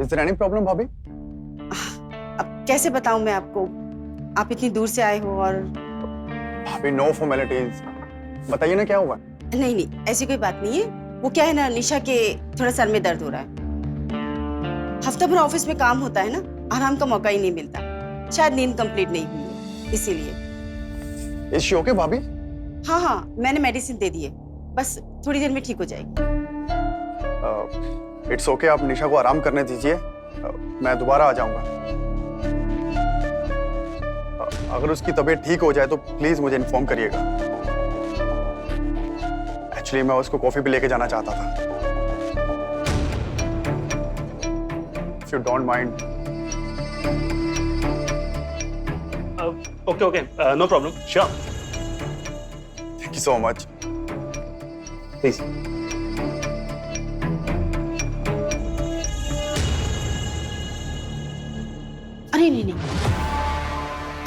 Is there any problem, भाभी? अब कैसे बताऊं मैं आपको, आप इतनी दूर से आए हो और भाभी no formalities. बताइए ना क्या हुआ? नहीं नहीं ऐसी कोई बात नहीं है। वो क्या है ना, निशा के थोड़ा सर में दर्द हो रहा है। हफ्ता भर ऑफिस में काम होता है ना, आराम का मौका ही नहीं मिलता। शायद नींद कंप्लीट नहीं हुई है इसीलिए। Is she okay, भाभी? हाँ हाँ, मैंने मेडिसिन दे दी है, बस थोड़ी देर में ठीक हो जाएगी। It's okay, आप निशा को आराम करने दीजिए। मैं दोबारा आ जाऊंगा। अगर उसकी तबीयत ठीक हो जाए तो प्लीज मुझे इन्फॉर्म करिएगा। एक्चुअली मैं उसको कॉफी भी लेके जाना चाहता था। If you don't mind. Okay, no problem. Sure. Thank you so much. Please. अरे नहीं नहीं,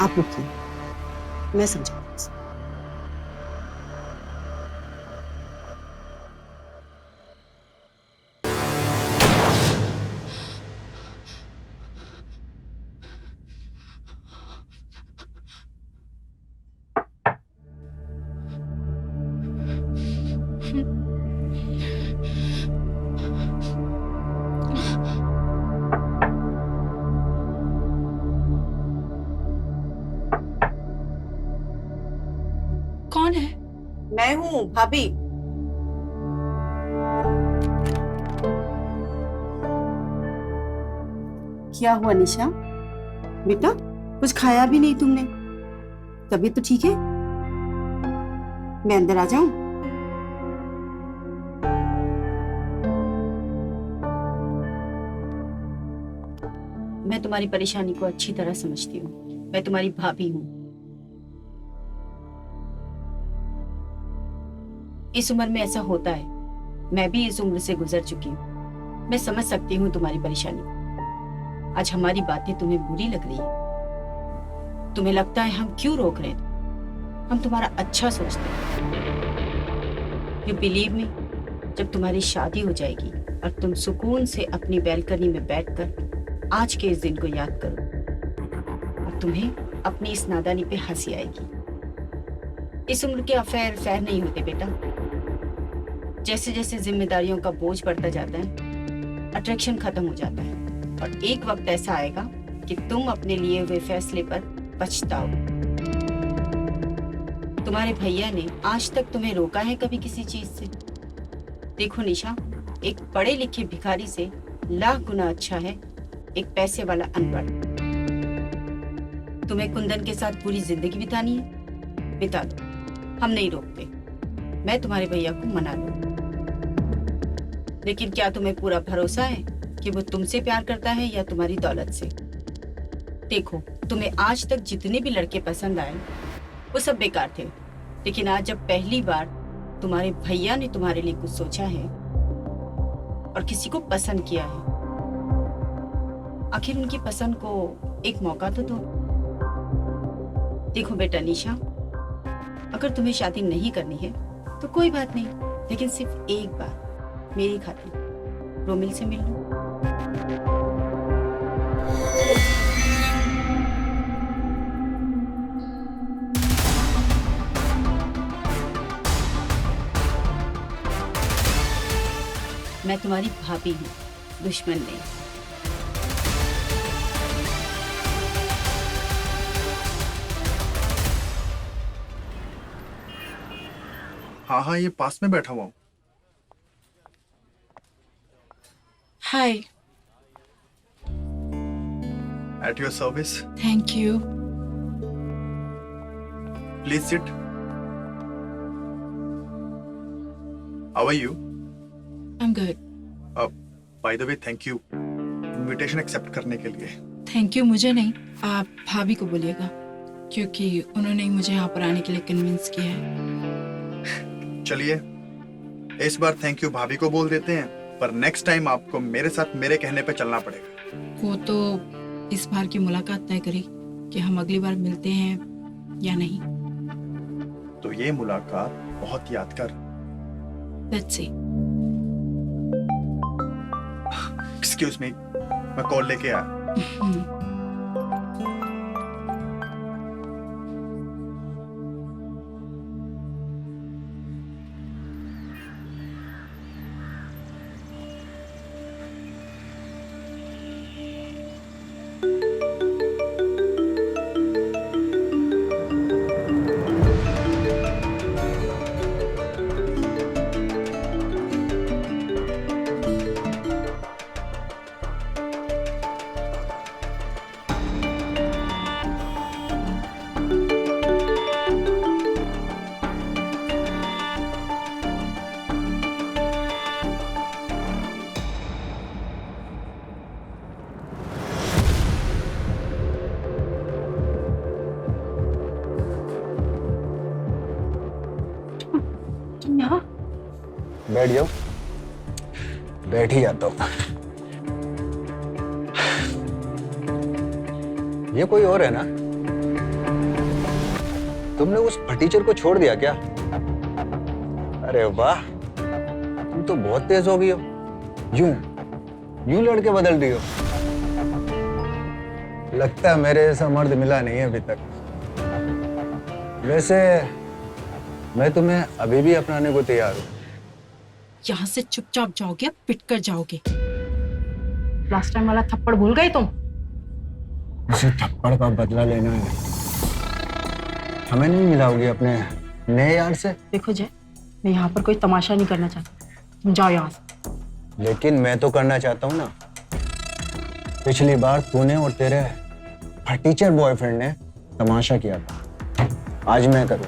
आप रुकिए, मैं समझा। कौन है? मैं हूँ भाभी। क्या हुआ निशा? बेटा कुछ खाया भी नहीं तुमने, तबीयत तो ठीक है? मैं अंदर आ जाऊं? मैं तुम्हारी परेशानी को अच्छी तरह समझती हूँ। मैं तुम्हारी भाभी हूँ। इस उम्र में ऐसा होता है, मैं भी इस उम्र से गुजर चुकी हूँ। मैं समझ सकती हूँ तुम्हारी परेशानी। आज हमारी बातें तुम्हें बुरी लग रही है, तुम्हें लगता है हम क्यों रोक रहे हैं? हम तुम्हारा अच्छा सोचते हैं। यू बिलीव मी, जब तुम्हारी शादी हो जाएगी और तुम सुकून से अपनी बैल्कनी में बैठकर आज के इस दिन को याद करो और तुम्हें अपनी इस नादानी पे हंसी आएगी। इस उम्र के अफेयर फेयर नहीं होते बेटा। जैसे जैसे जिम्मेदारियों का बोझ बढ़ता जाता है, अट्रैक्शन खत्म हो जाता है और एक वक्त ऐसा आएगा कि तुम अपने लिए हुए फैसले पर पछताओ। तुम्हारे भैया ने आज तक तुम्हें रोका है कभी किसी चीज से? देखो निशा, एक पढ़े लिखे भिखारी से लाख गुना अच्छा है एक पैसे वाला अनपढ़। तुम्हें कुंदन के साथ पूरी जिंदगी बितानी है, बिता दो, हम नहीं रोकते। मैं तुम्हारे भैया को मना लूं, लेकिन क्या तुम्हें पूरा भरोसा है कि वो तुमसे प्यार करता है या तुम्हारी दौलत से? देखो, तुम्हें आज तक जितने भी लड़के पसंद आए वो सब बेकार थे, लेकिन आज जब पहली बार तुम्हारे भैया ने तुम्हारे लिए कुछ सोचा है और किसी को पसंद किया है, आखिर उनकी पसंद को एक मौका तो दो। देखो बेटा निशा, अगर तुम्हें शादी नहीं करनी है तो कोई बात नहीं, लेकिन सिर्फ एक बार मेरी खातिर रोमिल से मिल लो। मैं तुम्हारी भाभी हूँ, दुश्मन नहीं। हाँ हाँ, ये पास में बैठा हुआ हूँ। हाय। At your service. Thank you. Please sit. How are you? I am good. By the way, thank you. Invitation accept करने के लिए। थैंक यू मुझे नहीं, आप भाभी को बोलिएगा, क्योंकि उन्होंने ही मुझे यहाँ पर आने के लिए कन्विंस किया है। चलिए, इस बार थैंक यू भाभी को बोल देते हैं, पर नेक्स्ट टाइम आपको मेरे साथ मेरे कहने पे चलना पड़ेगा। वो तो इस बार की मुलाकात तय करी कि हम अगली बार मिलते हैं या नहीं। तो ये मुलाकात बहुत यादगार। Let's see. एक्सक्यूज मी, मैं कॉल लेके आया। तुम यहाँ? बैठ जाओ। बैठ ही जाता हूँ। ये कोई और है ना? तुमने उस फटीचर को छोड़ दिया क्या? अरे वाह, तुम तो बहुत तेज हो गई हो। यूं लड़के बदल रही हो। लगता है मेरे जैसा मर्द मिला नहीं है अभी तक। वैसे मैं तुम्हें अभी भी अपनाने को तैयार हूँ। यहाँ से चुपचाप जाओगे, पिट कर जाओगे। लास्ट टाइम वाला थप्पड़ भूल गए तुम? उसी थप्पड़ का बदला लेना है। हमें नहीं मिलाओगी अपने नए यार से? देखो जय, मैं यहाँ पर कोई तमाशा नहीं करना चाहती, तुम जाओ यहाँ से। लेकिन मैं तो करना चाहता हूँ ना। पिछली बार तूने और तेरे फटीचर बॉयफ्रेंड ने तमाशा किया था, आज मैं करूँ।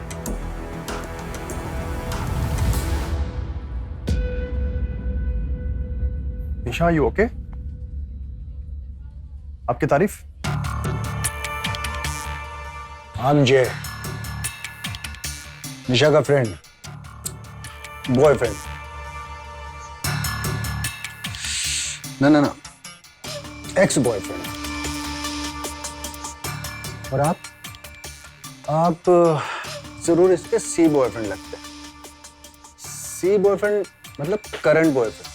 निशा, यू ओके? आपकी तारीफ? I'm Jay, निशा का फ्रेंड, बॉयफ्रेंड। ना, एक्स बॉयफ्रेंड। और आप जरूर इसके सी बॉयफ्रेंड लगते हैं। सी बॉयफ्रेंड मतलब करंट बॉयफ्रेंड।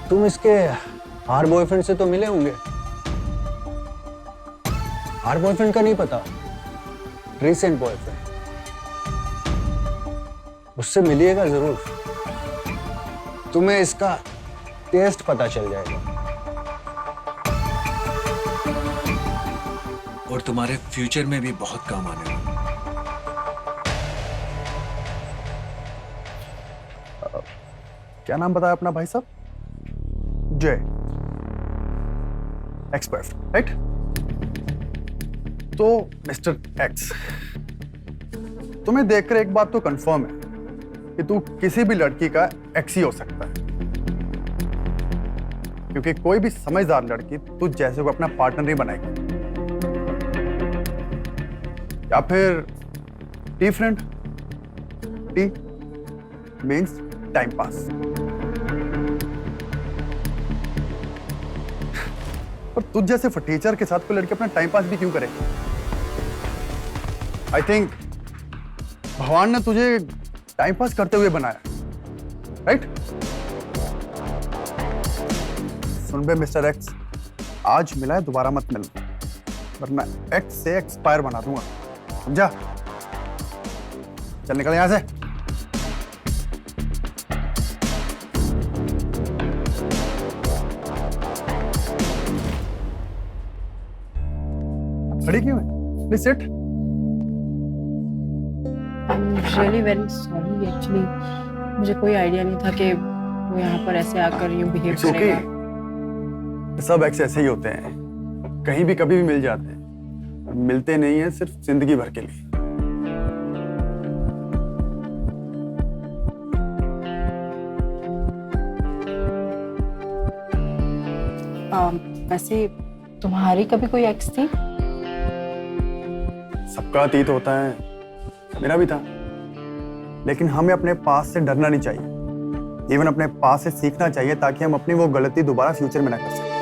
तुम इसके आर बॉयफ्रेंड से तो मिले होंगे। आर बॉयफ्रेंड का नहीं पता? रिसेंट बॉयफ्रेंड, उससे मिलिएगा जरूर। तुम्हें इसका टेस्ट पता चल जाएगा। और तुम्हारे फ्यूचर में भी बहुत काम आने वाला। क्या नाम बताया अपना भाई साहब? जय, एक्स बॉयफ्रेंड, राइट? तो मिस्टर एक्स, तुम्हें देखकर एक बात तो कंफर्म है कि तू किसी भी लड़की का एक्स ही हो सकता है, क्योंकि कोई भी समझदार लड़की तू जैसे को अपना पार्टनर नहीं बनाएगी। या फिर T friend? T means time pass. पर तुझ जैसे फटीचर के साथ कोई लड़की अपना टाइम पास भी क्यों करे? आई थिंक भगवान ने तुझे टाइम पास करते हुए बनाया, राइट? सुन बे मिस्टर एक्स, आज मिला है दोबारा मत मिलना, वरना एक्स से एक्सपायर बना दूंगा, समझा? चल निकल यहां से। खड़ी क्यों है? Please sit. I am really very sorry, actually मुझे कोई आइडिया नहीं था कि वो यहाँ पर ऐसे आकर यूं बिहेव It's okay. करेगा। सब एक्स ऐसे ही होते हैं, कहीं भी कभी भी मिल जाते हैं, मिलते नहीं है सिर्फ जिंदगी भर के लिए। वैसे तुम्हारी कभी कोई एक्स थी? सबका अतीत होता है, मेरा भी था, लेकिन हमें अपने पास से डरना नहीं चाहिए, इवन अपने पास से सीखना चाहिए, ताकि हम अपनी वो गलती दोबारा फ्यूचर में ना कर सकें।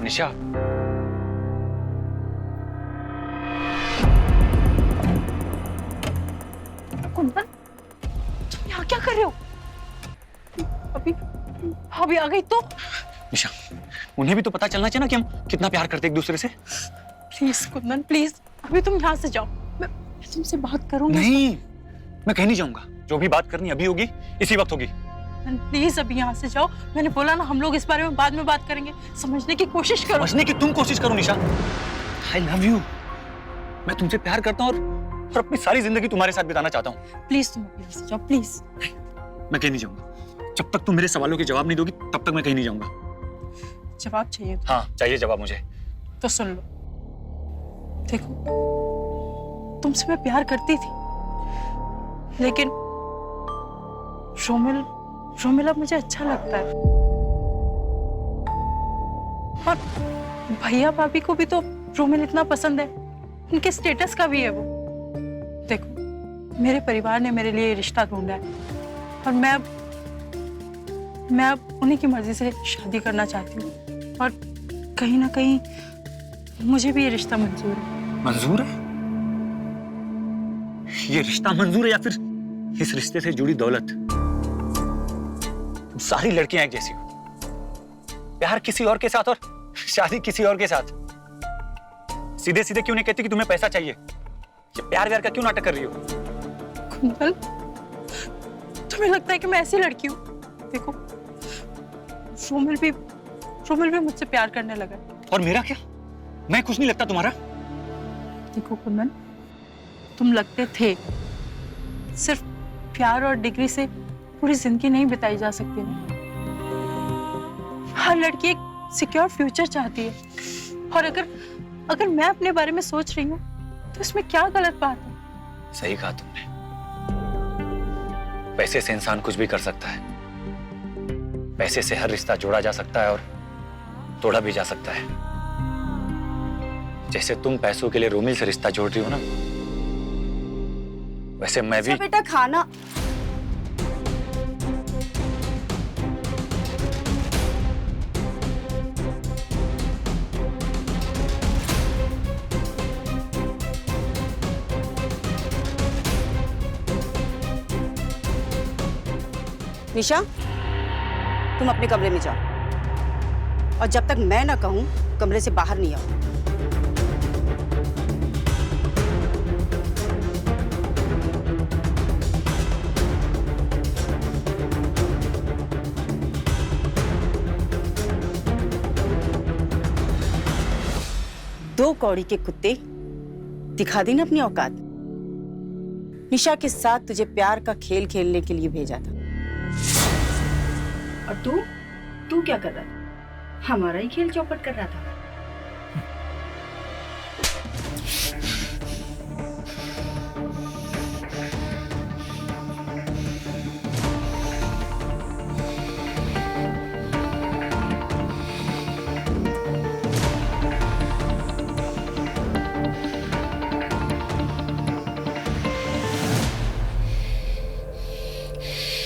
निशा, कुंदन, तुम यहाँ क्या कर रहे हो? अभी भाभी आ गई तो? निशा, उन्हें भी तो पता चलना चाहिए ना कि हम कितना प्यार करते एक दूसरे से। प्लीज कुंदन, प्लीज अभी तुम यहाँ से जाओ, मैं तुमसे बात करूंगी। नहीं, मैं कहीं नहीं जाऊंगा। जो भी बात करनी अभी होगी, इसी वक्त होगी। प्लीज अभी यहाँ से जाओ। मैंने बोला ना, हम लोग इस बारे में बाद में बात करेंगे। समझने की कोशिश करो। समझने की तुम कोशिश करो निशा। I love you. मैं तुमसे प्यार करता हूँ और अपनी सारी जिंदगी तुम्हारे साथ बिताना चाहता हूँ। प्लीज तुम अभी यहाँ से जाओ, प्लीज। मैं कहीं नहीं जाऊंगा। जब तक तुम मेरे सवालों के जवाब नहीं दोगी, तब तक मैं कहीं नहीं जाऊंगा। जवाब चाहिए तो? हाँ, चाहिए जवाब मुझे। तो सुन लो, देखो, तुमसे मैं प्यार करती थी, लेकिन रोमिल अब मुझे अच्छा लगता है। और भैया भाभी को भी तो रोमिल इतना पसंद है, उनके स्टेटस का भी है वो। देखो, मेरे परिवार ने मेरे लिए रिश्ता ढूंढा है और मैं अब उन्हीं की मर्जी से शादी करना चाहती हूँ। और कहीं ना कहीं मुझे भी ये रिश्ता मंजूर है। मंजूर है? ये रिश्ता मंजूर है या फिर इस रिश्ते से जुड़ी दौलत? तुम सारी लड़कियां एक जैसी हो। प्यार किसी और के साथ और शादी किसी और के साथ। सीधे सीधे क्यों नहीं कहती कि तुम्हें पैसा चाहिए? ये प्यार व्यार का क्यों नाटक कर रही हो? कुंदन, तुम्हें लगता है कि मैं ऐसी लड़की हूँ? देखो, रोमिल भी मुझसे प्यार करने लगा। और मेरा क्या? मैं कुछ नहीं लगता तुम्हारा? देखो कुंदन, तुम लगते थे। सिर्फ प्यार और डिग्री से पूरी जिंदगी नहीं बिताई जा सकती ना। हर लड़की एक सिक्योर फ्यूचर चाहती है। और अगर मैं अपने बारे में सोच रही हूँ तो इसमें क्या गलत बात है? सही कहा तुमने। पैसे से इंसान कुछ भी कर सकता है। पैसे से हर रिश्ता जोड़ा जा सकता है और तोड़ा भी जा सकता है। जैसे तुम पैसों के लिए रोमिल से रिश्ता जोड़ रही हो ना, वैसे मैं भी। बेटा खाना। निशा, तुम अपने कमरे में जाओ और जब तक मैं ना कहूं कमरे से बाहर नहीं आओ। दो कौड़ी के कुत्ते, दिखा दी ना अपनी औकात। निशा के साथ तुझे प्यार का खेल खेलने के लिए भेजा था और तू क्या कर रहा था? हमारा ही खेल चौपट कर रहा था।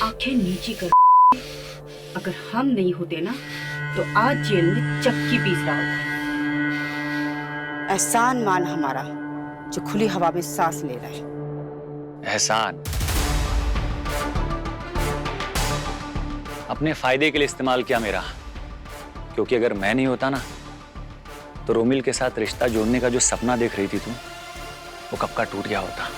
आंखें नीची कर। अगर हम नहीं होते ना तो आज जेल में चक्की पीस रहा होता। एहसान मान हमारा जो खुली हवा में सांस ले रहा है। एहसान अपने फायदे के लिए इस्तेमाल किया मेरा, क्योंकि अगर मैं नहीं होता ना तो रोमिल के साथ रिश्ता जोड़ने का जो सपना देख रही थी तुम, वो कब का टूट गया होता।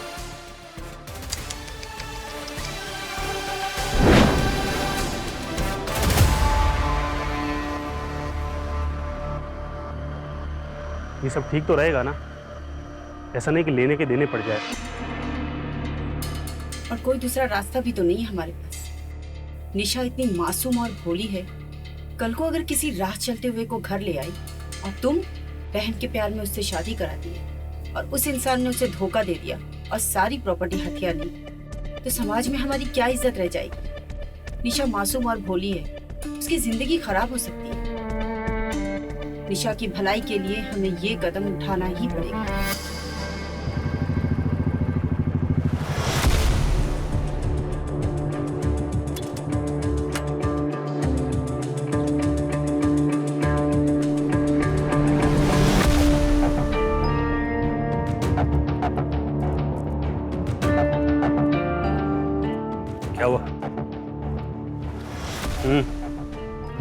ये सब ठीक तो रहेगा ना? ऐसा नहीं कि लेने के देने पड़ जाए। और कोई दूसरा रास्ता भी तो नहीं है हमारे पास। निशा इतनी मासूम और भोली है, कल को अगर किसी राह चलते हुए को घर ले आई और तुम बहन के प्यार में उससे शादी करा दी और उस इंसान ने उसे धोखा दे दिया और सारी प्रॉपर्टी हथिया ली, तो समाज में हमारी क्या इज्जत रह जाएगी? निशा मासूम और भोली है, उसकी जिंदगी खराब हो सकती है। निशा की भलाई के लिए हमें ये कदम उठाना ही पड़ेगा।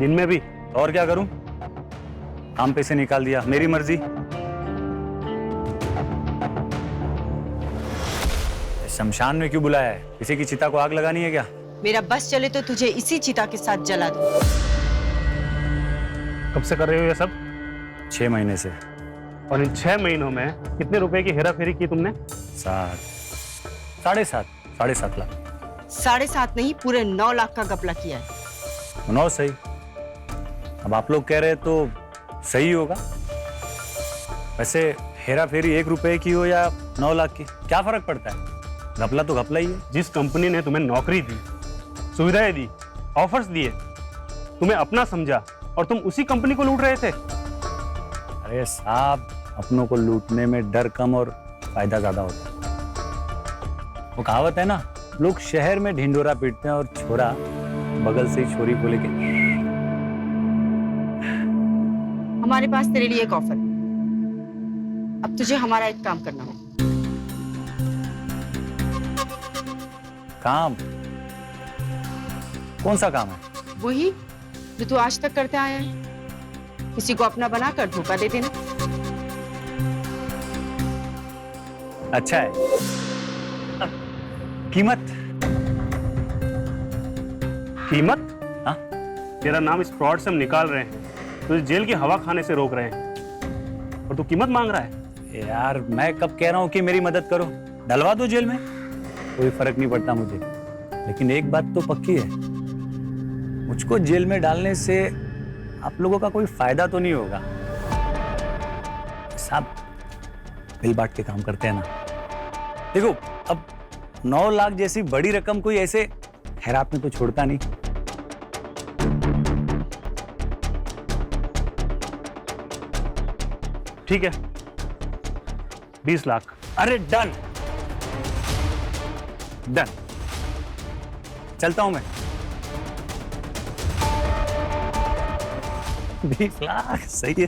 दिन में भी? और क्या करूं? काम पे से निकाल दिया, मेरी मर्जी। शमशान में क्यों बुलाया है? किसी की चिता को आग लगानी है क्या? मेरा बस चले तो तुझे इसी चिता के साथ जला दूं। कब से कर रहे हो ये सब? 6 महीने से। और इन 6 महीनों में कितने रुपए की हेरा फेरी की तुमने? 7.5 लाख। 7.5 नहीं, पूरे 9 लाख का घपला किया है। 9 सही। अब आप लोग कह रहे तो सही होगा। वैसे हेरा फेरी 1 रुपए की हो या 9 लाख की, क्या फर्क पड़ता है? घपला तो घपला ही है। जिस कंपनी ने तुम्हें नौकरी दी, सुविधाएं दी, ऑफर्स दिए, तुम्हें अपना समझा और तुम उसी कंपनी को लूट रहे थे। अरे साहब, अपनों को लूटने में डर कम और फायदा ज्यादा होता है। वो कहावत है ना, लोग शहर में ढिंडोरा पीटते हैं और छोरा बगल से ही छोरी को लेके। हमारे पास तेरे लिए एक ऑफर है। अब तुझे हमारा एक काम करना होगा। काम? कौन सा काम है? वही जो तू आज तक करते आया है, किसी को अपना बनाकर धोखा दे देना। अच्छा है। कीमत? कीमत? हाँ? तेरा नाम इस फ्रॉड से हम निकाल रहे हैं, तुझे जेल की हवा खाने से रोक रहे हैं, और तू कीमत मांग रहा है? यार, मैं कब कह रहा हूं कि मेरी मदद करो? डलवा दो जेल में, कोई फर्क नहीं पड़ता मुझे। लेकिन एक बात तो पक्की है, मुझको जेल में डालने से आप लोगों का कोई फायदा तो नहीं होगा। साहब, मिल बांट के काम करते हैं ना। देखो, अब 9 लाख जैसी बड़ी रकम कोई ऐसे हैरात में तो छोड़ता नहीं। ठीक है, 20 लाख। अरे डन, डन। चलता हूं मैं। 20 लाख सही है।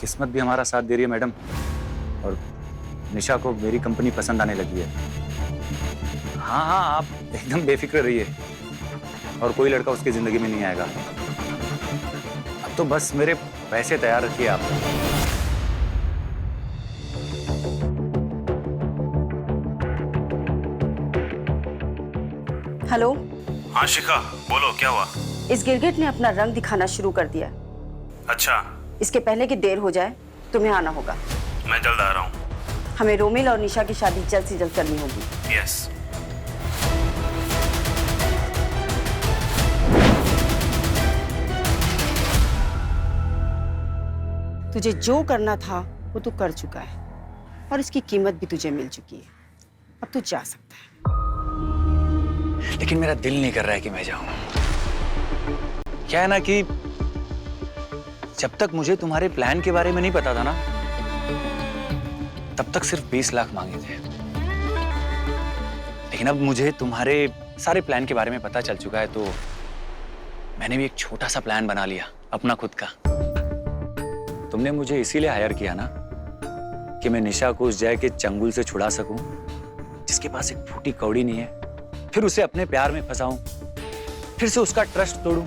किस्मत भी हमारा साथ दे रही है मैडम, और निशा को मेरी कंपनी पसंद आने लगी है। हाँ हाँ, आप एकदम बेफिक्र रहिए, और कोई लड़का उसकी जिंदगी में नहीं आएगा। अब तो बस मेरे पैसे तैयार रखिए आप। हेलो। हाँ शिखा, बोलो क्या हुआ? इस गिरगिट ने अपना रंग दिखाना शुरू कर दिया है। अच्छा, इसके पहले कि देर हो जाए, तुम्हें आना होगा। मैं जल्द आ रहा हूँ। हमें रोमिल और निशा की शादी जल्द से जल्द करनी होगी। यस। तुझे जो करना था वो तू कर चुका है, और इसकी कीमत भी तुझे मिल चुकी है। अब तू जा सकता है। लेकिन मेरा दिल नहीं कर रहा है कि मैं जाऊं। क्या है ना कि जब तक मुझे तुम्हारे प्लान के बारे में नहीं पता था ना, तब तक सिर्फ 20 लाख मांगे थे। लेकिन अब मुझे तुम्हारे सारे प्लान के बारे में पता चल चुका है, तो मैंने भी एक छोटा सा प्लान बना लिया अपना खुद का। तुमने मुझे इसीलिए हायर किया ना कि मैं निशा को उस जय के चंगुल से छुड़ा सकूं, जिसके पास एक फूटी कौड़ी नहीं है, फिर उसे अपने प्यार में फंसाऊं, फिर से उसका ट्रस्ट तोड़ूं,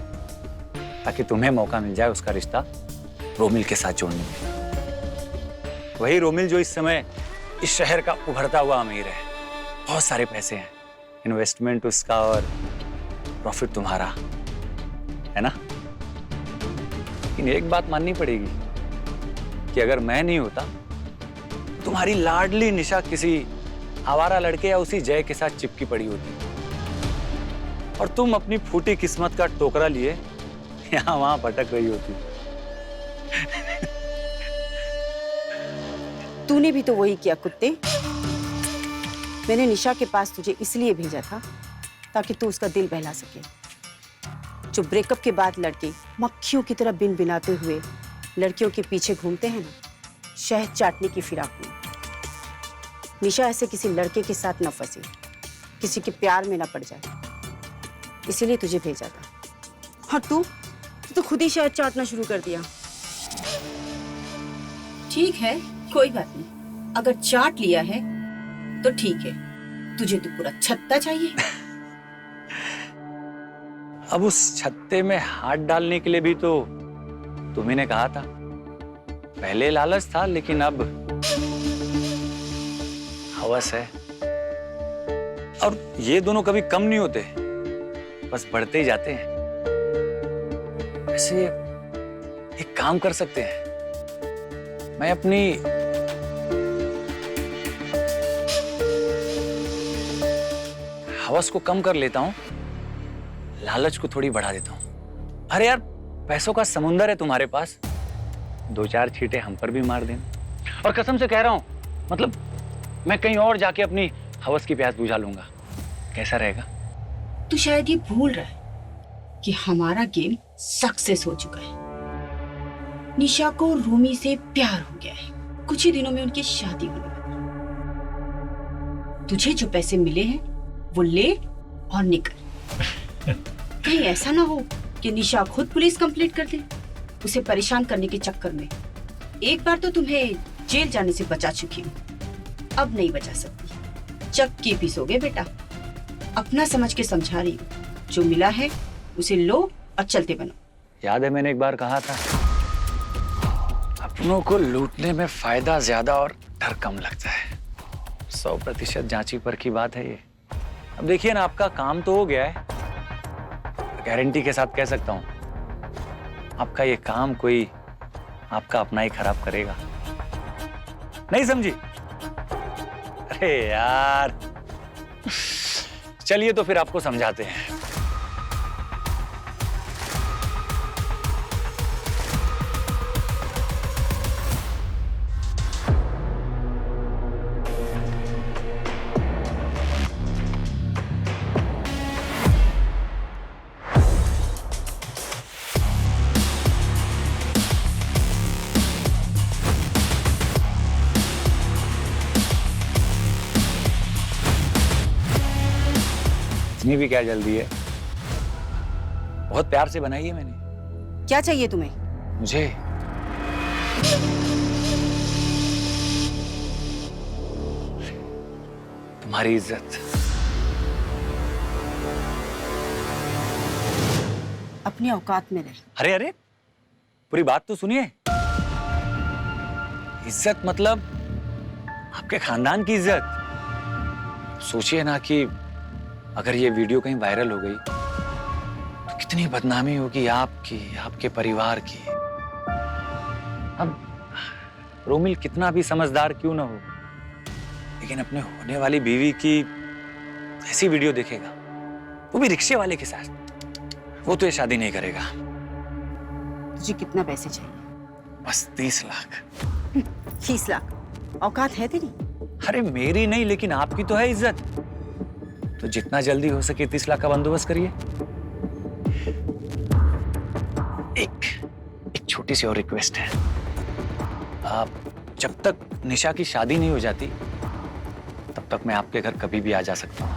ताकि तुम्हें मौका मिल जाए उसका रिश्ता रोमिल के साथ जोड़ने में। वही रोमिल जो इस समय इस शहर का उभरता हुआ अमीर है, बहुत सारे पैसे हैं, इन्वेस्टमेंट उसका और प्रॉफिट तुम्हारा, है ना? लेकिन एक बात माननी पड़ेगी कि अगर मैं नहीं होता, तुम्हारी लाडली निशा किसी आवारा लड़के या उसी जय के साथ चिपकी पड़ी होती और तुम अपनी फूटी किस्मत का टोकरा लिए यहां वहां भटक रही होती। तूने भी तो वही किया कुत्ते। मैंने निशा के पास तुझे इसलिए भेजा था ताकि तू उसका दिल बहला सके। जो ब्रेकअप के बाद लड़के मक्खियों की तरह बिन बिनाते हुए लड़कियों के पीछे घूमते हैं ना, शहद चाटने की फिराक में, निशा ऐसे किसी लड़के के साथ न फंसे, किसी के प्यार में न पड़ जाए, इसीलिए तुझे भेजा था। और तू तो खुद ही शहद चाटना शुरू कर दिया। ठीक है, कोई बात नहीं। अगर चाट लिया है तो ठीक है, तुझे तो पूरा छत्ता चाहिए। अब उस छत्ते में हाथ डालने के लिए भी तो तुम्ही ने कहा था। पहले लालच था, लेकिन अब हवस है। और ये दोनों कभी कम नहीं होते, बस बढ़ते ही जाते हैं। वैसे एक काम कर सकते हैं, मैं अपनी हवस को कम कर लेता हूं, लालच को थोड़ी बढ़ा देता हूं। अरे यार, पैसों का समुंदर है तुम्हारे पास, 2-4 छींटे हम पर भी मार देना। और कसम से कह रहा हूं, मतलब मैं कहीं और जाके अपनी हवस की प्यास बुझा लूंगा। कैसा रहेगा? तू शायद ये भूल रहा है कि हमारा गेम सक्सेस हो चुका है। निशा को रूमी से प्यार हो गया है। कुछ ही दिनों में उनकी शादी होने वाली है। तुझे जो पैसे मिले हैं वो ले और निकल। कहीं ऐसा ना हो कि निशा खुद पुलिस कंप्लेंट कर दे, उसे परेशान करने के चक्कर में। एक बार तो तुम्हें जेल जाने से बचा चुकी हूँ, अब नहीं बचा सकती। चक्की पीसोगे बेटा। अपना समझ के समझा रही हूँ, जो मिला है उसे लो और चलते बनो। याद है मैंने एक बार कहा था, अपनों को लूटने में फायदा ज्यादा और डर कम लगता है। 100% जांची पर की बात है ये। अब देखिए ना, आपका काम तो हो गया है, गारंटी के साथ कह सकता हूं आपका ये काम कोई आपका अपना ही खराब करेगा। नहीं समझी? अरे यार, चलिए तो फिर आपको समझाते हैं। इतनी भी क्या जल्दी है? बहुत प्यार से बनाई है मैंने। क्या चाहिए तुम्हें? मुझे तुम्हारी इज्जत। अपनी औकात में रह। अरे अरे, पूरी बात तो सुनिए। इज्जत मतलब आपके खानदान की इज्जत। सोचिए ना कि अगर ये वीडियो कहीं वायरल हो गई तो कितनी बदनामी होगी आपकी, आपके परिवार की। अब रोमिल कितना भी समझदार क्यों ना हो, लेकिन अपने होने वाली बीवी की ऐसी वीडियो देखेगा, वो भी रिक्शे वाले के साथ, वो तो ये शादी नहीं करेगा। तुझे कितना पैसे चाहिए? बस 30 लाख। 30 लाख? औकात है तेरी? अरे मेरी नहीं, लेकिन आपकी तो है इज्जत। तो जितना जल्दी हो सके 30 लाख का बंदोबस्त करिए। एक छोटी सी और रिक्वेस्ट है। आप जब तक निशा की शादी नहीं हो जाती, तब तक मैं आपके घर कभी भी आ जा सकता हूं।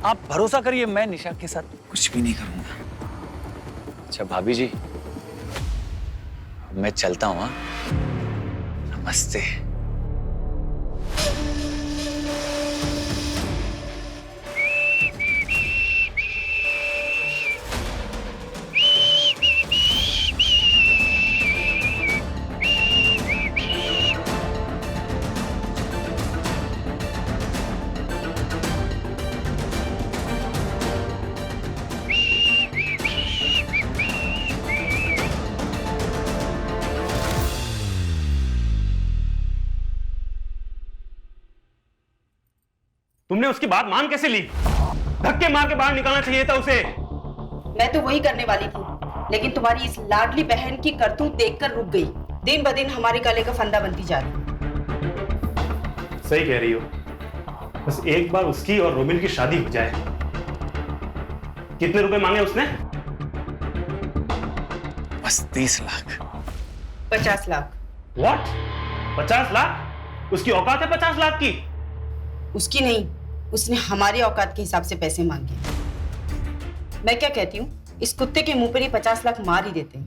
आप भरोसा करिए, मैं निशा के साथ कुछ भी नहीं करूंगा। अच्छा भाभी जी, मैं चलता हूं। हाँ, नमस्ते। तुमने उसकी बात मान कैसे ली? धक्के मार के बाहर निकालना चाहिए था उसे। मैं तो वही करने वाली थी, लेकिन तुम्हारी इस लाडली बहन की करतूत देखकर रुक गई। दिन ब दिन हमारे गले का फंदा बनती जा रही। सही कह रही हो, बस एक बार उसकी और रोमिल की शादी हो जाए। कितने रुपए मांगे उसने? बस 30 लाख। 50 लाख। व्हाट? 50 लाख? उसकी औकात है 50 लाख की? उसकी नहीं, उसने हमारी औकात के हिसाब से पैसे मांगे। मैं क्या कहती हूँ, इस कुत्ते के मुंह पर ही 50 लाख मार ही देते हैं।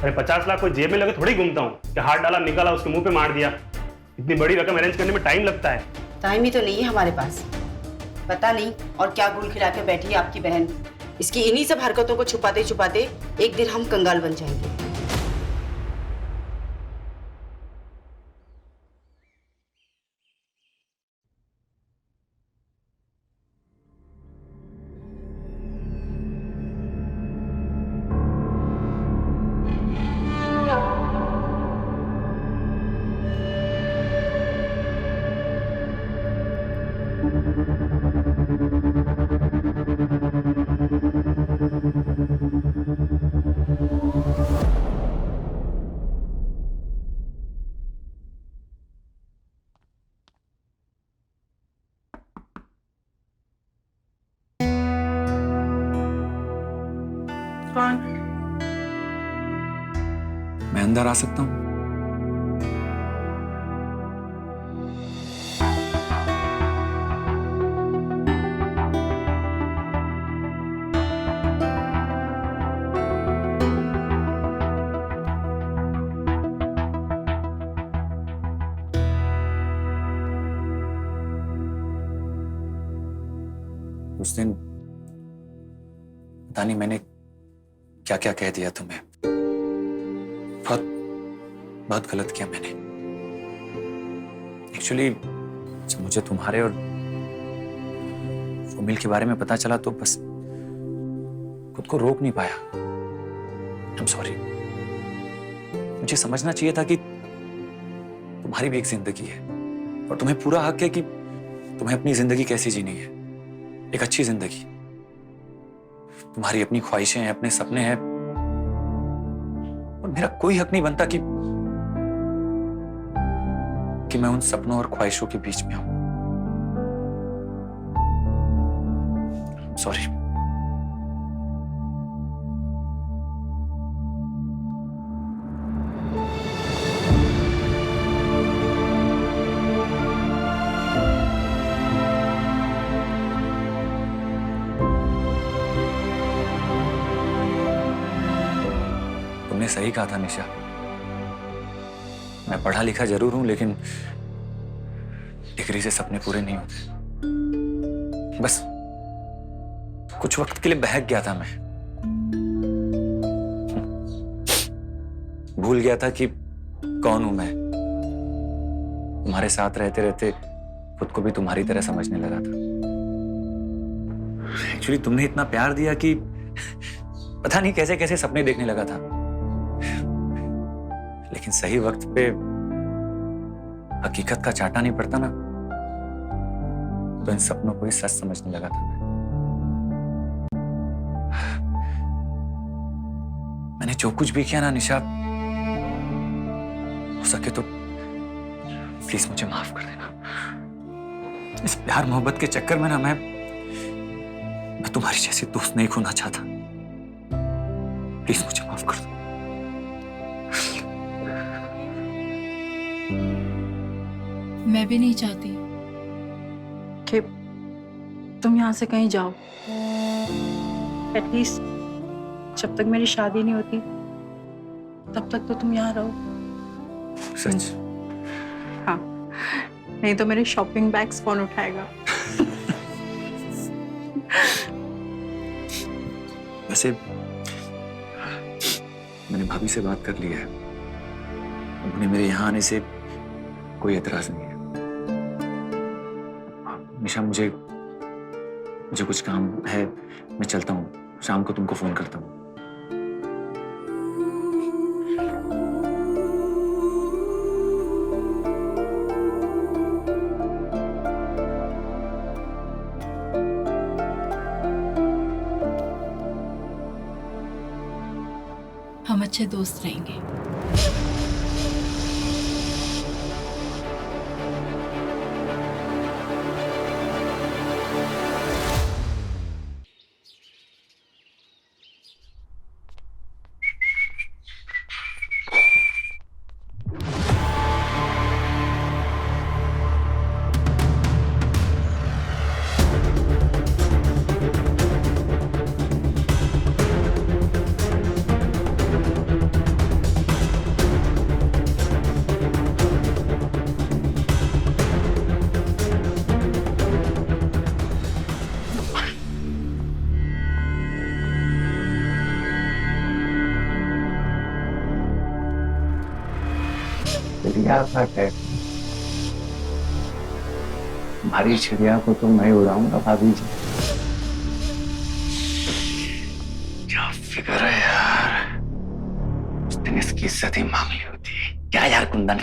अरे 50 लाख कोई जेब में लगे थोड़ी घूमता हूँ कि हाथ डाला निकाला उसके मुंह पे मार दिया। इतनी बड़ी रकम अरेंज करने में टाइम लगता है। टाइम ही तो नहीं है हमारे पास। पता नहीं और क्या गुल खिला के बैठी है आपकी बहन। इसकी इन्हीं सब हरकतों को छुपाते छुपाते एक दिन हम कंगाल बन जाएंगे। कौन? मैं अंदर आ सकता हूँ? उस दिन पता नहीं मैंने क्या क्या कह दिया तुम्हें। बहुत बहुत गलत किया मैंने। एक्चुअली जब मुझे तुम्हारे और रोमिल के बारे में पता चला तो बस खुद को रोक नहीं पाया। I am sorry. मुझे समझना चाहिए था कि तुम्हारी भी एक जिंदगी है और तुम्हें पूरा हक है कि तुम्हें अपनी जिंदगी कैसी जीनी है, एक अच्छी जिंदगी। तुम्हारी अपनी ख्वाहिशें हैं, अपने सपने हैं, और मेरा कोई हक नहीं बनता कि मैं उन सपनों और ख्वाहिशों के बीच में आऊं। सॉरी। तुमने सही कहा था निशा। मैं पढ़ा लिखा जरूर हूं, लेकिन डिग्री से सपने पूरे नहीं होते। बस कुछ वक्त के लिए बहक गया था मैं। भूल गया था कि कौन हूं मैं। तुम्हारे साथ रहते रहते खुद को भी तुम्हारी तरह समझने लगा था। एक्चुअली तुमने इतना प्यार दिया कि पता नहीं कैसे कैसे सपने देखने लगा था। लेकिन सही वक्त पे हकीकत का चाटा नहीं पड़ता ना, तो इन सपनों को ही सच समझने लगा था मैं। मैंने जो कुछ भी किया ना निशा, हो सके तो प्लीज मुझे माफ कर देना। इस प्यार मोहब्बत के चक्कर में ना मैं तुम्हारी जैसी दोस्त नहीं खोना चाहता। प्लीज मुझे माफ कर दो। मैं भी नहीं चाहती कि तुम यहाँ से कहीं जाओ। एटलीस्ट जब तक मेरी शादी नहीं होती तब तक तो तुम यहाँ रहो। सच? हाँ, नहीं तो मेरे शॉपिंग बैग्स कौन उठाएगा? वैसे मैंने भाभी से बात कर ली है। उन्हें मेरे यहाँ आने से कोई एतराज नहीं है। निशा मुझे कुछ काम है, मैं चलता हूँ। शाम को तुमको फोन करता हूँ। हम अच्छे दोस्त रहेंगे। चिड़िया का टैग, हमारी चिड़िया को तो मैं उड़ाऊंगा भाभी जी। क्या फिक्र है यार, उस दिन इसकी इज्जत ही मांग ली होती। क्या यार कुंदन,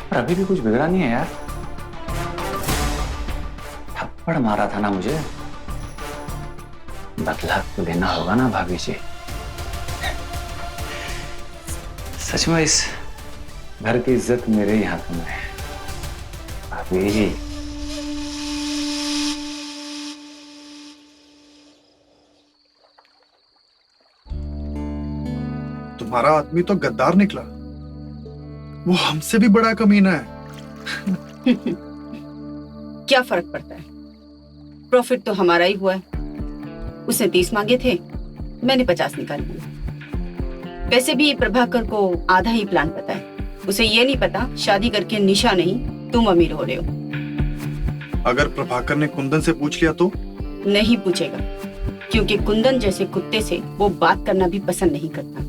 पर अभी भी कुछ बिगड़ा नहीं है यार। थप्पड़ मारा था ना मुझे, बदला तो लेना होगा ना भाभी जी। सच में इस घर की इज्जत मेरे ही हाथ में है भाभी। तुम्हारा आदमी तो गद्दार निकला, वो हमसे भी बड़ा कमीना है। क्या फर्क पड़ता है, प्रॉफिट तो हमारा ही हुआ है। उसने 30 मांगे थे, मैंने 50 निकाल लिए। वैसे भी प्रभाकर को आधा ही प्लान पता है। उसे ये नहीं पता शादी करके निशा नहीं तुम अमीर हो रहे हो। अगर प्रभाकर ने कुंदन से पूछ लिया तो? नहीं पूछेगा, क्योंकि कुंदन जैसे कुत्ते से वो बात करना भी पसंद नहीं करता।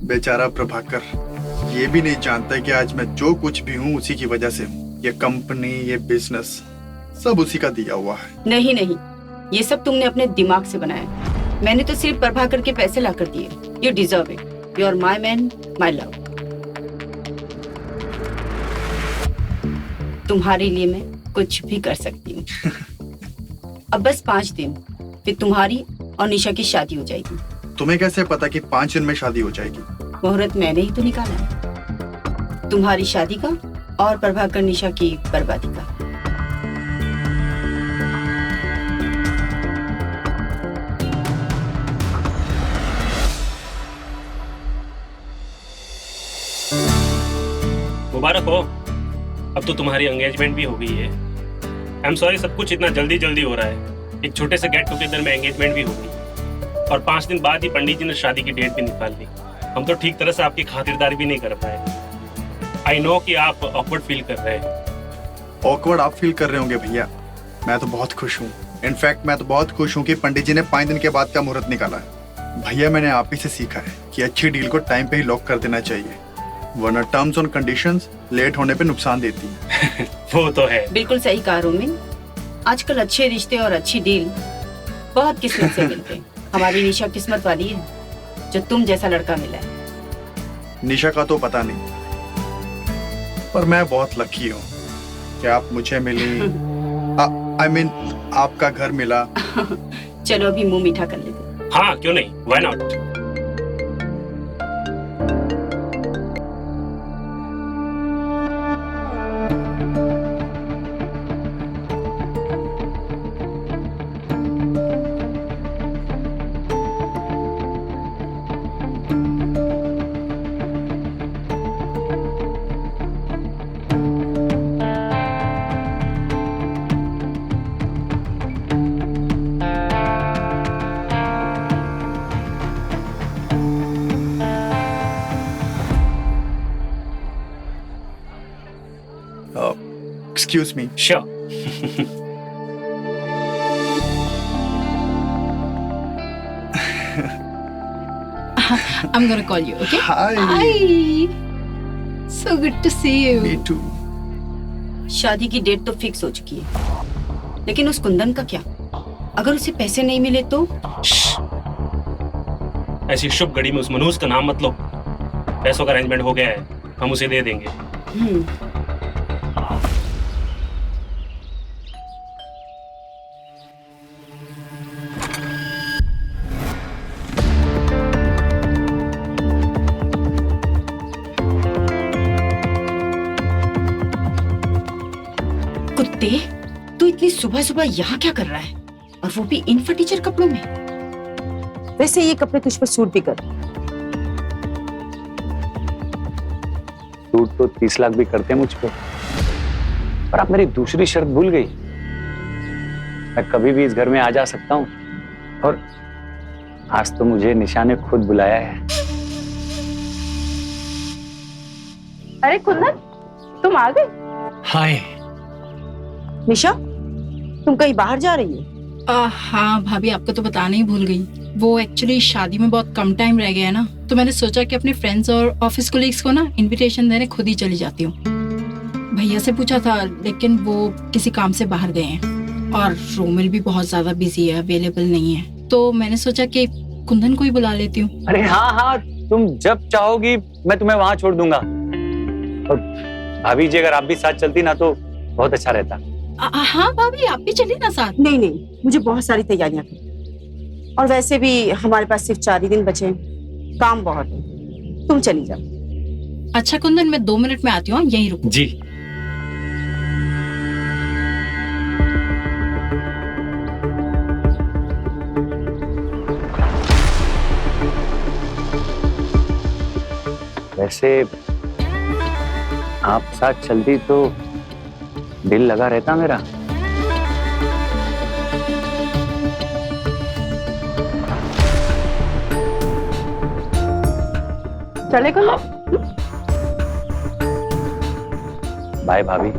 बेचारा प्रभाकर ये भी नहीं जानता कि आज मैं जो कुछ भी हूँ उसी की वजह से हूँ। ये कंपनी, ये बिजनेस सब उसी का दिया हुआ है। नहीं नहीं, ये सब तुमने अपने दिमाग से बनाया। मैंने तो सिर्फ प्रभाकर के पैसे ला कर दिए। You deserve it, you are my man, my love. तुम्हारे लिए मैं कुछ भी कर सकती हूँ। अब बस 5 दिन, फिर तुम्हारी और निशा की शादी हो जाएगी। तुम्हें कैसे पता कि 5 दिन में शादी हो जाएगी? मुहूर्त मैंने ही तो निकाला है, तुम्हारी शादी का और प्रभाकर निशा की बर्बादी का। मुबारक हो, अब तो तुम्हारी एंगेजमेंट भी हो गई है। आई एम सॉरी, सब कुछ इतना जल्दी जल्दी हो रहा है। एक छोटे से गेट टुगेदर में एंगेजमेंट भी हो गई और 5 दिन बाद ही पंडित जी ने शादी की डेट भी निकाल ली। हम तो ठीक तरह से आपकी खातिरदारी भी नहीं कर पाए। आई नो कि आप ऑकवर्ड फील कर रहे हैं। ऑकवर्ड आप फील कर रहे होंगे भैया, मैं तो बहुत खुश हूँ। इनफैक्ट मैं तो बहुत खुश हूँ कि पंडित जी ने 5 दिन के बाद का मुहूर्त निकाला है। भैया मैंने आप ही से सीखा है कि अच्छी डील को टाइम पे ही लॉक कर देना चाहिए, वरना टर्म्स और कंडीशंस लेट होने पे नुकसान देती है। वो तो है। बिल्कुल सही कहा रोमिन। आजकल अच्छे रिश्ते और अच्छी डील बहुत किस्मत से मिलते हैं। हमारी निशा किस्मत वाली है जो तुम जैसा लड़का मिला है। निशा का तो पता नहीं, पर मैं बहुत लकी हूँ कि आप मुझे मिली। आई मीन आपका घर मिला। चलो अभी मुंह मीठा कर लेते। हाँ क्यों नहीं, why not. Excuse me. Sure. I'm gonna call you, okay? Hi. Hi. So good to see you. Me too. शादी की डेट तो फिक्स हो चुकी है, लेकिन उस कुंदन का क्या? अगर उसे पैसे नहीं मिले तो? ऐसी शुभ घड़ी में उस मनोज का नाम मत लो। पैसों का अरेंजमेंट हो गया है, हम उसे दे देंगे। कुत्ते, तू इतनी सुबह सुबह यहाँ क्या कर रहा है, और वो भी इन फटीचर कपड़ों में? वैसे ये कपड़े तुझ पर सूट भी कर। सूट तो 30 लाख भी करते हैं मुझ पे, पर आप मेरी दूसरी शर्त भूल गई। मैं कभी भी इस घर में आ जा सकता हूँ, और आज तो मुझे निशा ने खुद बुलाया है। अरे कुंदन, तुम आ गए? हाय। निशा, तुम कहीं बाहर जा रही हो? हाँ भाभी, आपको तो बताना ही भूल गई। वो एक्चुअली शादी में बहुत कम टाइम रह गया है ना, तो मैंने सोचा कि अपने फ्रेंड्स और ऑफिस कोलीग्स को ना इनविटेशन देने खुद ही चली जाती हूँ। भैया से पूछा था, लेकिन वो किसी काम से बाहर गए हैं, और रोमिल भी बहुत ज्यादा बिजी है, अवेलेबल नहीं है, तो मैंने सोचा कि कुंदन को ही बुला लेती हूँ। अरे हाँ हाँ, तुम जब चाहोगी मैं तुम्हें वहां छोड़ दूंगा। और भाभी जी, अगर आप भी साथ चलती ना तो बहुत अच्छा रहता। हाँ भाभी, आप भी चलिए ना साथ। नहीं नहीं, मुझे बहुत सारी तैयारियां करनी, और वैसे भी हमारे पास सिर्फ 4 ही दिन बचे हैं, काम बहुत है। तुम चली जाओ। अच्छा कुंदन, मैं 2 मिनट में आती हूँ, यहीं रुको। जी। वैसे आप साथ चलती तो दिल लगा रहता मेरा। चले कुंदन? बाय भाभी।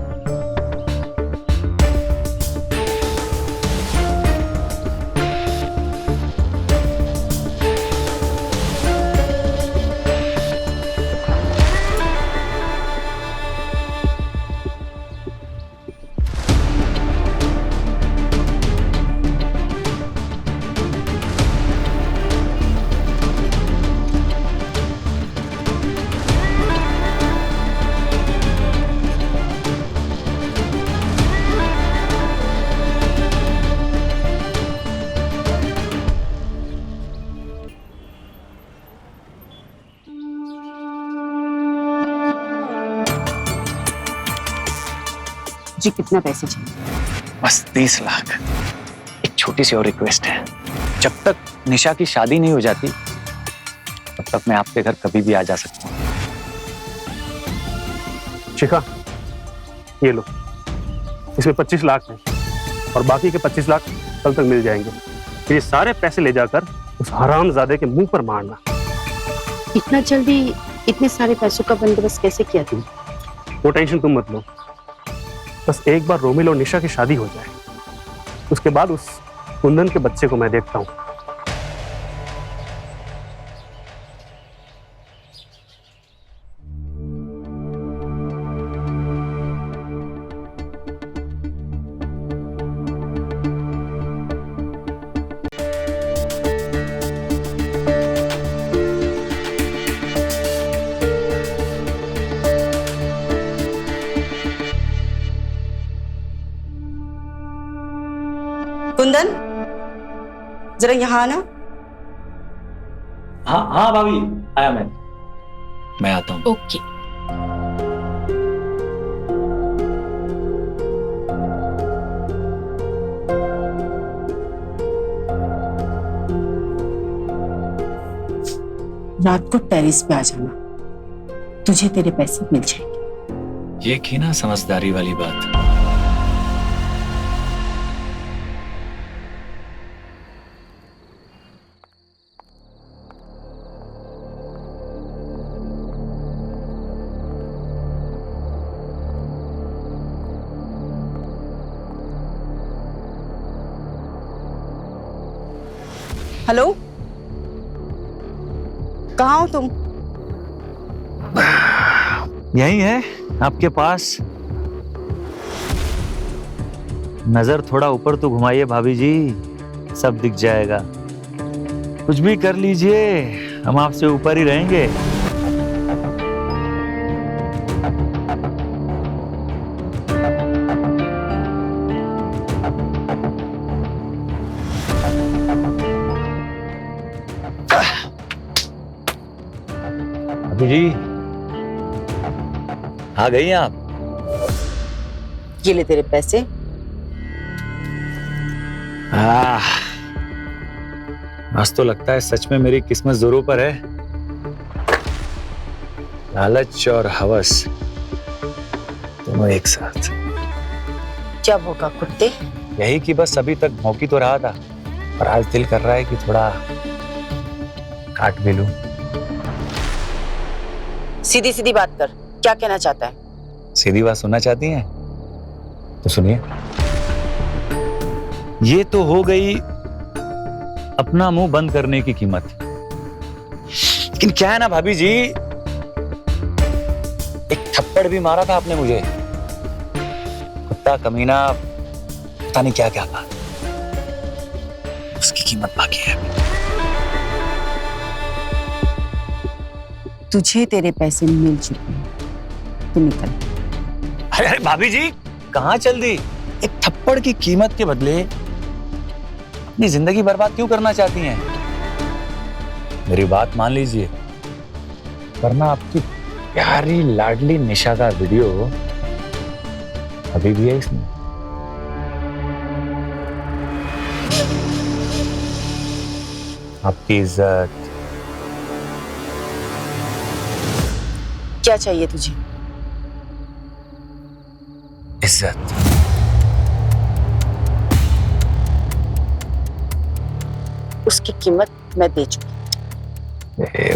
जी, कितना पैसे चाहिए? बस 30 लाख। एक छोटी सी और रिक्वेस्ट है, जब तक निशा की शादी नहीं हो जाती तब तक मैं आपके घर कभी भी आ जा सकता हूँ। शिखा, ये लो, इसमें 25 लाख है, और बाकी के 25 लाख कल तक मिल जाएंगे। ये सारे पैसे ले जाकर उस हरामजादे के मुंह पर मारना। इतना जल्दी इतने सारे पैसों का बंदोबस्त कैसे किया तुम? वो टेंशन तुम मत लो, बस एक बार रोमिल और निशा की शादी हो जाए, उसके बाद उस कुंदन के बच्चे को मैं देखता हूँ। कुंदन, जरा यहाँ आना। हाँ हाँ भाभी, आया मैं आता हूँ। ओके। रात को टेरेस पे आ जाना, तुझे तेरे पैसे मिल जाएंगे। ये की ना समझदारी वाली बात। हेलो, कहाँ हो तुम? यही है आपके पास। नजर थोड़ा ऊपर तो घुमाइए भाभी जी, सब दिख जाएगा। कुछ भी कर लीजिए, हम आपसे ऊपर ही रहेंगे। भाभी जी, आ गई आप? ये ले तेरे पैसे। आज तो लगता है सच में मेरी किस्मत जोरों पर है। लालच और हवस दोनों एक साथ। जब होगा कुत्ते। यही कि बस अभी तक मौकी तो रहा था, पर आज दिल कर रहा है कि थोड़ा काट भी लूं। सीधी सीधी बात कर, क्या कहना चाहता है? सीधी बात सुनना चाहती हैं तो सुनिए। ये तो हो गई अपना मुंह बंद करने की कीमत। लेकिन क्या है ना भाभी जी, एक थप्पड़ भी मारा था आपने मुझे। कुत्ता कमीना पता नहीं क्या क्या कहा, उसकी कीमत बाकी है। तुझे तेरे पैसे मिल चुके हैं, तू निकल। अरे अरे भाभी जी, कहाँ चल दी? एक थप्पड़ की कीमत के बदले अपनी जिंदगी बर्बाद क्यों करना चाहती हैं? मेरी बात मान लीजिए, वरना आपकी प्यारी लाडली निशा का वीडियो अभी भी है इसमें। आपकी इज्जत। क्या चाहिए तुझे? इज्जत। उसकी कीमत मैं दे चुकी।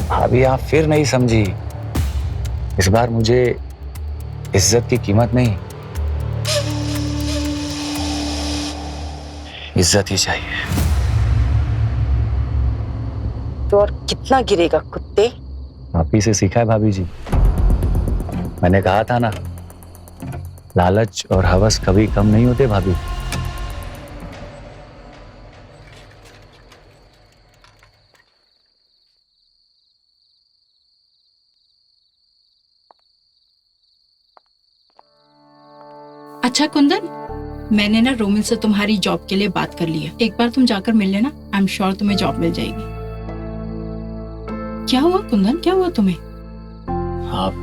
भाभी आप फिर नहीं समझी। इस बार मुझे इज्जत की कीमत नहीं, इज्जत ही चाहिए। तो और कितना गिरेगा कुत्ते? आप ही से सीखा है भाभी जी। मैंने कहा था ना, लालच और हवस कभी कम नहीं होते भाभी। अच्छा कुंदन, मैंने ना रोमिल से तुम्हारी जॉब के लिए बात कर ली है। एक बार तुम जाकर मिल लेना, आई एम श्योर तुम्हें जॉब मिल जाएगी। क्या हुआ कुंदन, क्या हुआ तुम्हें? आप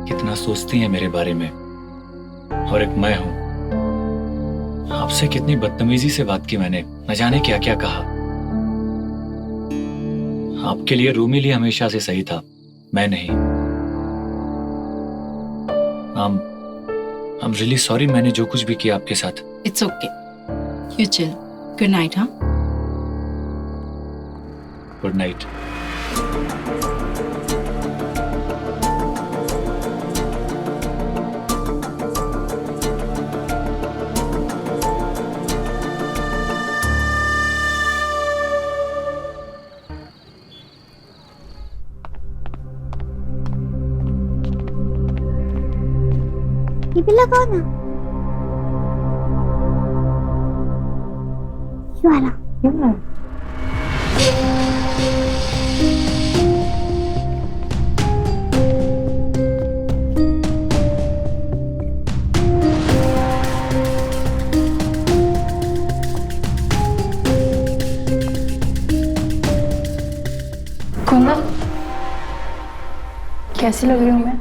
कितना सोचती हैं मेरे बारे में, और एक मैं हूं। आपसे कितनी बदतमीजी से बात की मैंने, न जाने क्या क्या कहा। आपके लिए रोमिल ही हमेशा से सही था, मैं नहीं। I'm really sorry मैंने जो कुछ भी किया आपके साथ। It's okay, you chill. Good night. हाँ, गुड नाइट। ये भी लगाओ ना, ये वाला। कुंदन, कैसी लग रही हूँ मैं?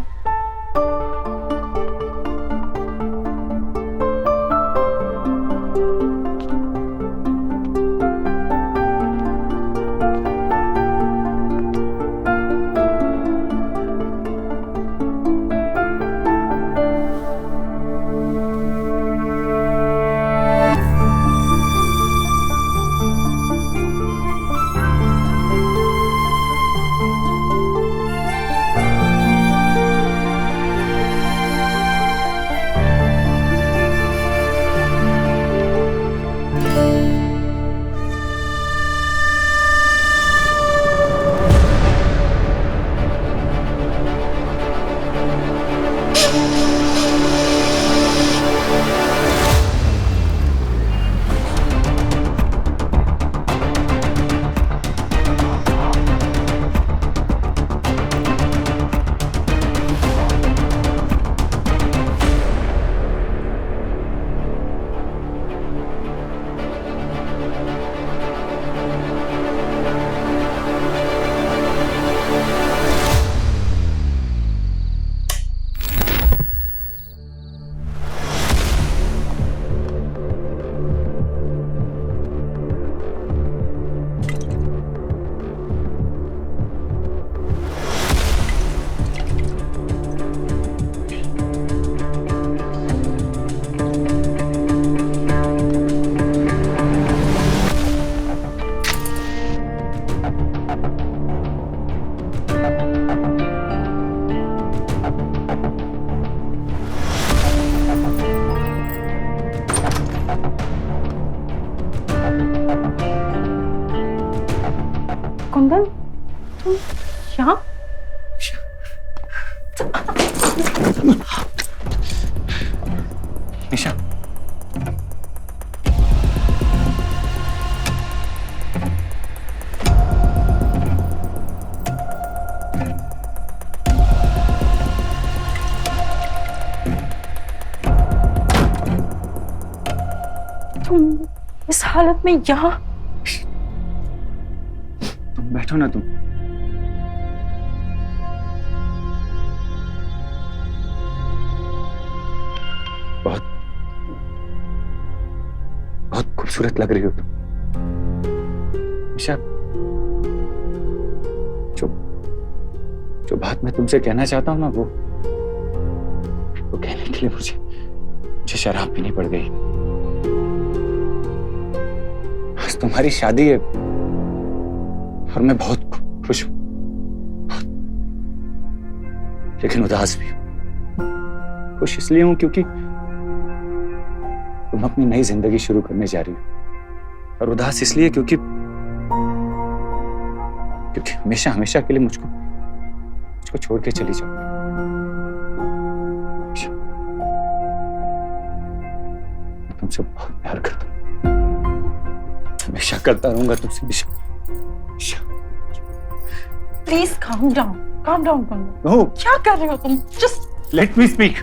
निशा, तुम इस हालत में यहाँ? तुम बैठो ना तुम। बहुत बहुत खूबसूरत लग रही हो तुम निशा। जो जो बात मैं तुमसे कहना चाहता हूं ना, वो कहने के लिए मुझे शराब पीनी पड़ गई। आज तुम्हारी शादी है और मैं बहुत खुश हूं, लेकिन उदास भी हूं। खुश इसलिए हूं क्योंकि तुम अपनी नई जिंदगी शुरू करने जा रही हो, और उदास इसलिए क्योंकि हमेशा हमेशा के लिए मुझको छोड़ के चली जाओ। मैं तुमसे बहुत प्यार करता हूं, हमेशा करता रहूंगा तुमसे निशा। प्लीज काम डाउन कर लो। No. क्या कर रहे हो तुम? Just let me speak.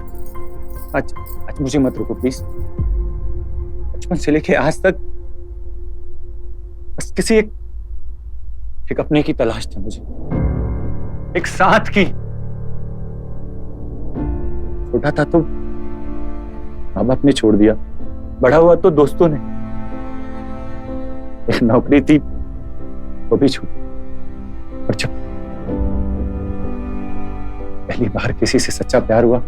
आज मुझे मत रोको प्लीज। बचपन से लेके आज तक बस किसी एक अपने की तलाश थी मुझे, एक साथ की। छोटा था तो माँ बाप ने छोड़ दिया, बड़ा हुआ तो दोस्तों ने, एक नौकरी थी वो भी छूट, और जब पहली बार किसी से सच्चा प्यार हुआ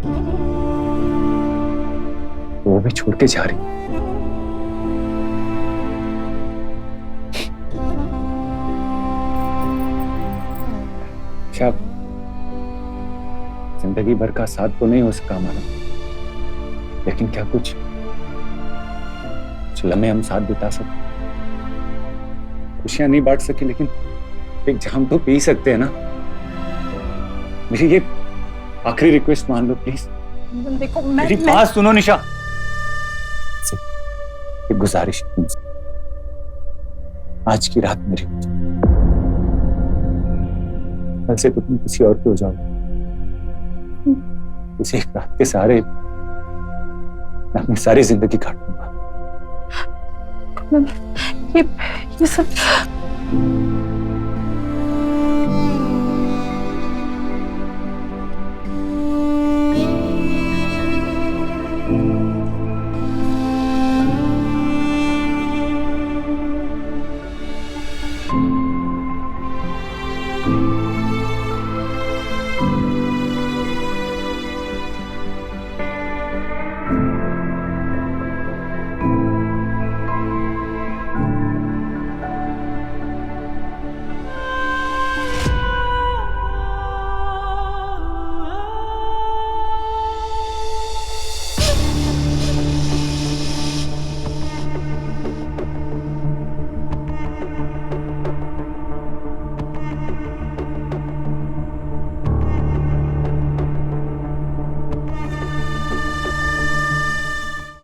तो वो भी छोड़ के जा रही। शायद जिंदगी भर का साथ तो नहीं हो सका हमारा, लेकिन क्या कुछ लम्हे हम साथ बिता सकते, खुशियां नहीं बांट सके, लेकिन एक जाम तो पी सकते हैं ना। मेरी ये आखिरी रिक्वेस्ट मान लो प्लीज। देखो मेरी बात सुनो निशा, एक गुजारिश है तुमसे, आज की रात मेरी हो जाए, कल से तो तुम किसी और के हो जाओ। इस एक रात के सहारे मैं अपनी सारी जिंदगी काटूंगा। ये सब